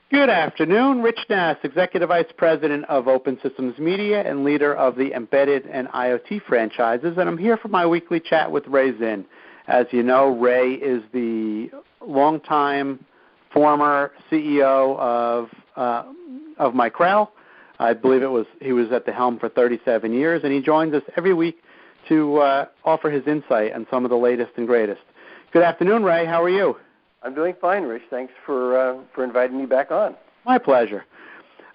Good afternoon. Rich Nass, Executive Vice President of Open Systems Media and leader of the Embedded and IoT franchises, and I'm here for my weekly chat with Ray Zinn. As you know, Ray is the longtime former CEO of Micrel. I believe he was at the helm for 37 years, and he joins us every week to offer his insight on some of the latest and greatest. Good afternoon, Ray. How are you? I'm doing fine, Rich. Thanks for inviting me back on. My pleasure.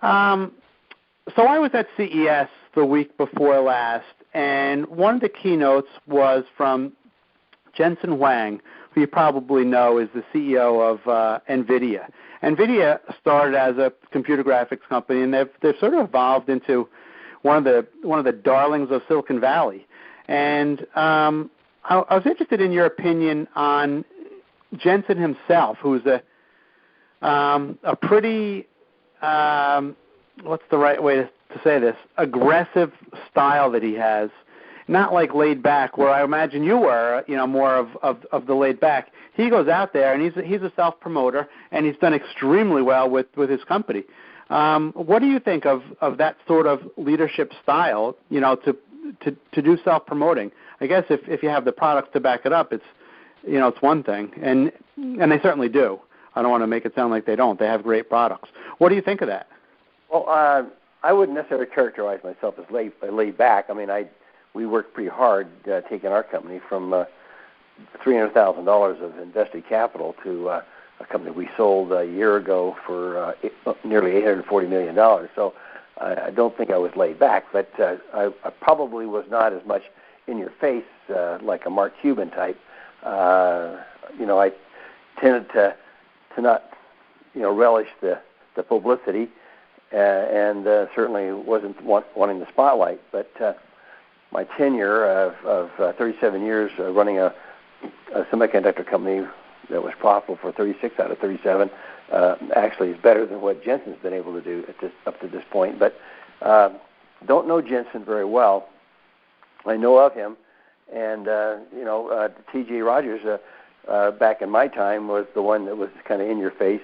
So I was at CES the week before last, and one of the keynotes was from Jen-Hsun Huang, who you probably know is the CEO of nVidia. nVidia started as a computer graphics company, and they've sort of evolved into one of the darlings of Silicon Valley. And I was interested in your opinion on Jen-Hsun himself, who's a pretty, what's the right way to say this, aggressive style that he has, not like laid back, where I imagine you were, more of the laid back. He goes out there, and he's a self-promoter, and he's done extremely well with his company. What do you think of that sort of leadership style, to do self-promoting? I guess if you have the products to back it up, it's one thing, and they certainly do. I don't want to make it sound like they don't. They have great products. What do you think of that? Well, I wouldn't necessarily characterize myself as laid back. I mean, we worked pretty hard taking our company from $300,000 of invested capital to a company we sold a year ago for nearly $840 million. So I don't think I was laid back, but I probably was not as much in your face like a Mark Cuban type. I tended to not, relish the publicity, and certainly wasn't wanting the spotlight. But my tenure of 37 years running a semiconductor company that was profitable for 36 out of 37 actually is better than what Jen-Hsun's been able to do up to this point. But don't know Jen-Hsun very well. I know of him. And, T.J. Rogers, back in my time, was the one that was kind of in your face,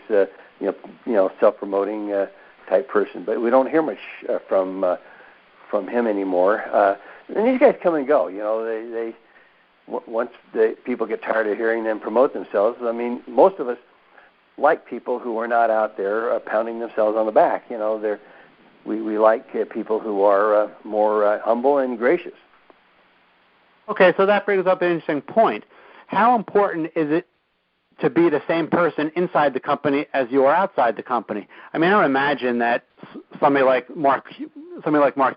self-promoting type person. But we don't hear much from him anymore. And these guys come and go. They once the people get tired of hearing them promote themselves. I mean, most of us like people who are not out there pounding themselves on the back. We like people who are more humble and gracious. Okay, so that brings up an interesting point. How important is it to be the same person inside the company as you are outside the company? I mean, I would imagine that somebody like Mark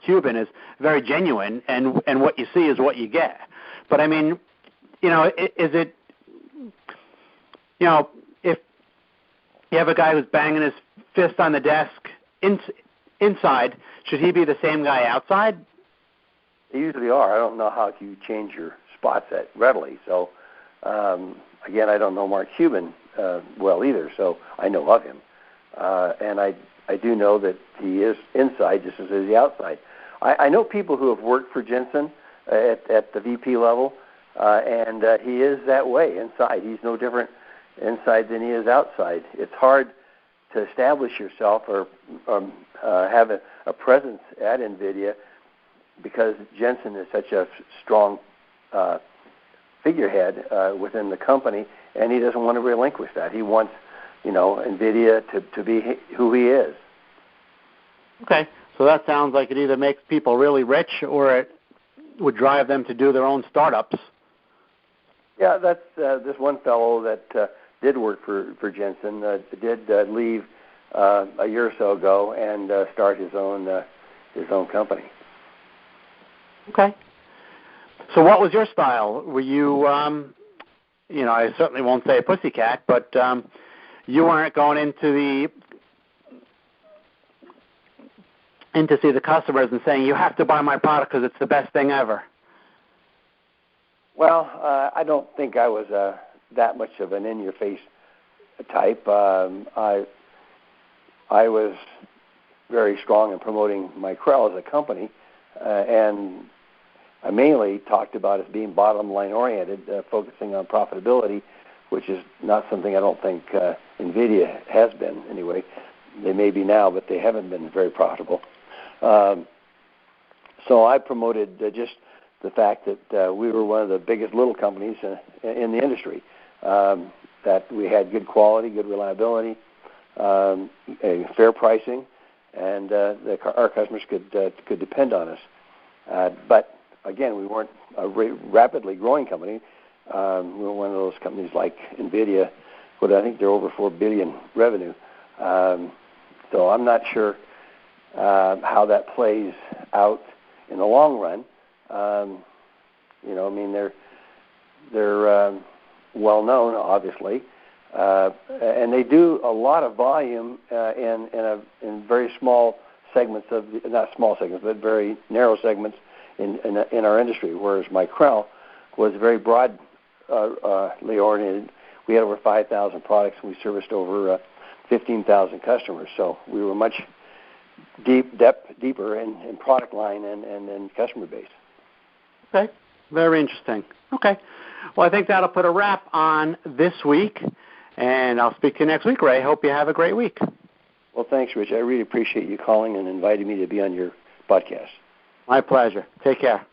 Cuban is very genuine, and what you see is what you get. But I mean, is it, if you have a guy who's banging his fist on the desk inside, should he be the same guy outside? They usually are. I don't know how you change your spots that readily. So, again, I don't know Mark Cuban well either, so I know of him. And I do know that he is inside just as is the outside. I know people who have worked for Jen-Hsun at the VP level, and he is that way inside. He's no different inside than he is outside. It's hard to establish yourself or have a presence at nVidia because Jen-Hsun is such a strong figurehead within the company, and he doesn't want to relinquish that. He wants, nVidia to be who he is. Okay, so that sounds like it either makes people really rich or it would drive them to do their own startups. Yeah, that's this one fellow that did work for Jen-Hsun did leave a year or so ago and start his own company. Okay. So what was your style? Were you, I certainly won't say a pussycat, but you weren't going in to see the customers and saying, you have to buy my product because it's the best thing ever. Well, I don't think I was that much of an in-your-face type. I was very strong in promoting Micrel as a company, and I mainly talked about it being bottom-line oriented, focusing on profitability, which is not something I don't think nVidia has been anyway. They may be now, but they haven't been very profitable. So I promoted just the fact that we were one of the biggest little companies in the industry, that we had good quality, good reliability, fair pricing, and our customers could depend on us. But again, we weren't a rapidly growing company. We were one of those companies like nVidia, but I think they're over $4 billion revenue. So I'm not sure how that plays out in the long run. I mean, they're well known, obviously, and they do a lot of volume in very small segments of not small segments, but very narrow segments in our industry. Whereas Micrel was very broadly oriented. We had over 5,000 products, and we serviced over 15,000 customers. So we were much deeper in product line and customer base. Okay, very interesting. Okay, well, I think that'll put a wrap on this week, and I'll speak to you next week, Ray. Hope you have a great week. Well, thanks, Rich. I really appreciate you calling and inviting me to be on your podcast. My pleasure. Take care.